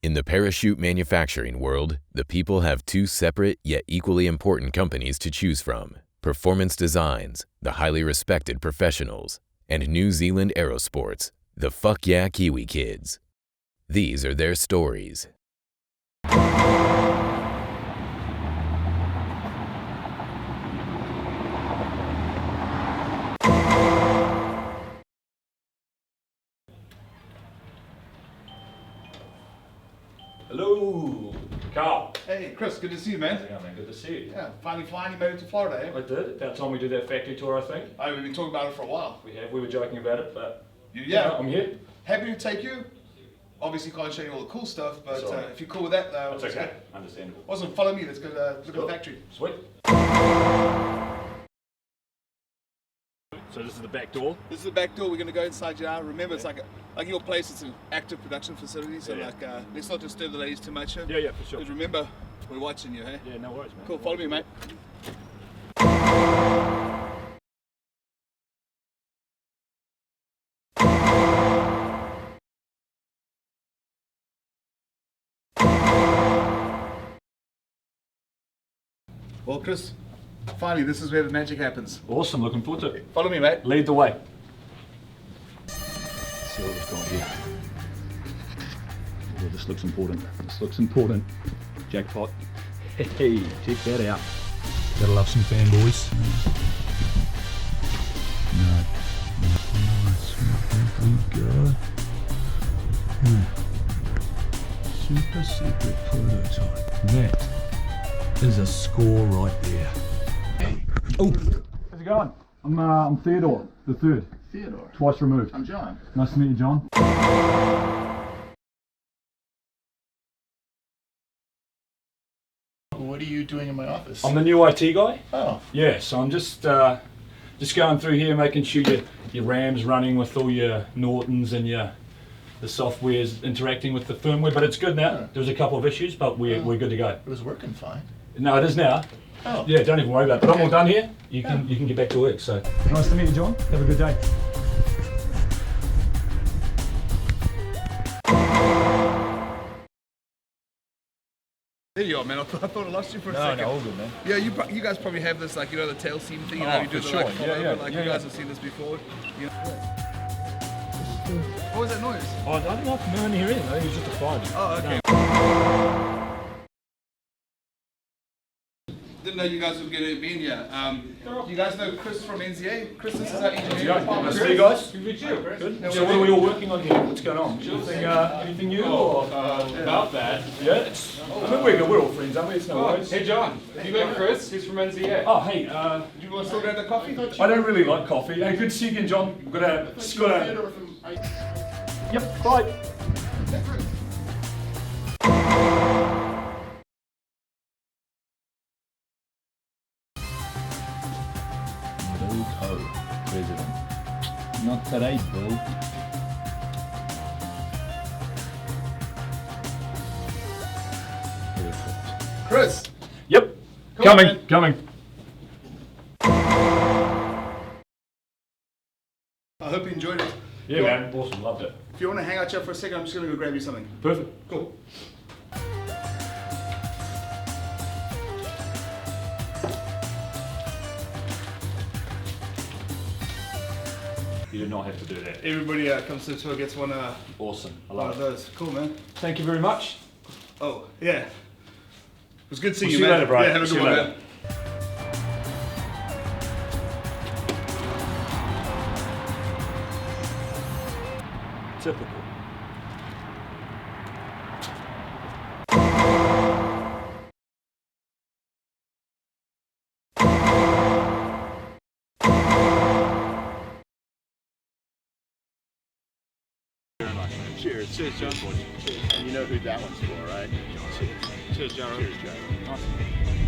In the parachute manufacturing world, the people have two separate yet equally important companies to choose from: Performance Designs, the highly respected professionals, and New Zealand Aerosports, the fuck yeah Kiwi kids. These are their stories. Hello, Carl. Hey, Chris, good to see you, man. How's it going, man? Good to see you. Yeah, finally flying, you made it to Florida, eh? I did. About time we did that factory tour, I think. Oh, we've been talking about it for a while. We have. We were joking about it, but Yeah. I'm here. Happy to take you. Obviously can't show you all the cool stuff, but Sorry. if you're cool with that, That's okay. Understandable. Awesome, follow me, let's go look at the factory. Sweet. So this is the back door. This is the back door, we're going to go inside now. Remember, it's like your place, it's an active production facility, so let's not disturb the ladies too much here. Yeah, for sure. Because remember, we're watching you, hey? Yeah, no worries, man. Cool, follow me, mate. Well, Chris, finally, this is where the magic happens. Awesome. Looking forward to it. Follow me, mate. Lead the way. Let's see what we've got here. Oh, this looks important. This looks important. Jackpot. Hey, check that out. Gotta love some fanboys. Nice. Here we go. Super secret prototype. That is a score right there. Oh, how's it going? I'm Theodore, the third. Theodore. Twice removed. I'm John. Nice to meet you, John. What are you doing in my office? I'm the new IT guy. Oh. Yeah, so I'm just going through here, making sure your RAM's running with all your Nortons and the software's interacting with the firmware, but it's good now. Yeah. There was a couple of issues, but we're good to go. It was working fine. No, it is now. Oh. Yeah, don't even worry about it. But I'm all done here. You can get back to work. So nice to meet you, John. Have a good day. There you are, man. I thought I lost you for a second. No, all good, man. Yeah, you guys probably have this, like, the tail seam thing, you for do the sure. like follow over, like Yeah, you guys have seen this before. You know? What was that noise? Oh, I don't know if I'm hearing anything. I think it's just a fire. Oh, okay. Didn't know you guys were going to be in here. You guys know Chris from NZA? Chris, this is our engineering department. Nice to meet you guys. Good to meet you. Good. So what are we all working on here? What's going on? Anything new? Or? About that. Yeah, I mean, we're all friends, aren't we? It's no worries. Hey John, you met Chris? He's from NZA. Oh, hey, Do you want to still grab the coffee? I don't really like coffee. Hey, good to see you again, John. Just gotta. Yep, bye. President. Not today, Bill. Perfect. Chris! Yep. Come on, man. Coming. I hope you enjoyed it. Yeah, man. Awesome. Loved it. If you want to hang out here for a second, I'm just going to go grab you something. Perfect. Cool. You did not have to do that. Everybody comes to the tour gets one Awesome. I of love it. those. Cool, man. Thank you very much. Oh, yeah. It was good seeing We'll you, see you man. later, bro. Yeah, have a See good you one, later. man. Typical. Cheers. Cheers, John. Cheers. And you know who that one's for, right? Cheers. Cheers, John. Cheers, John. Awesome.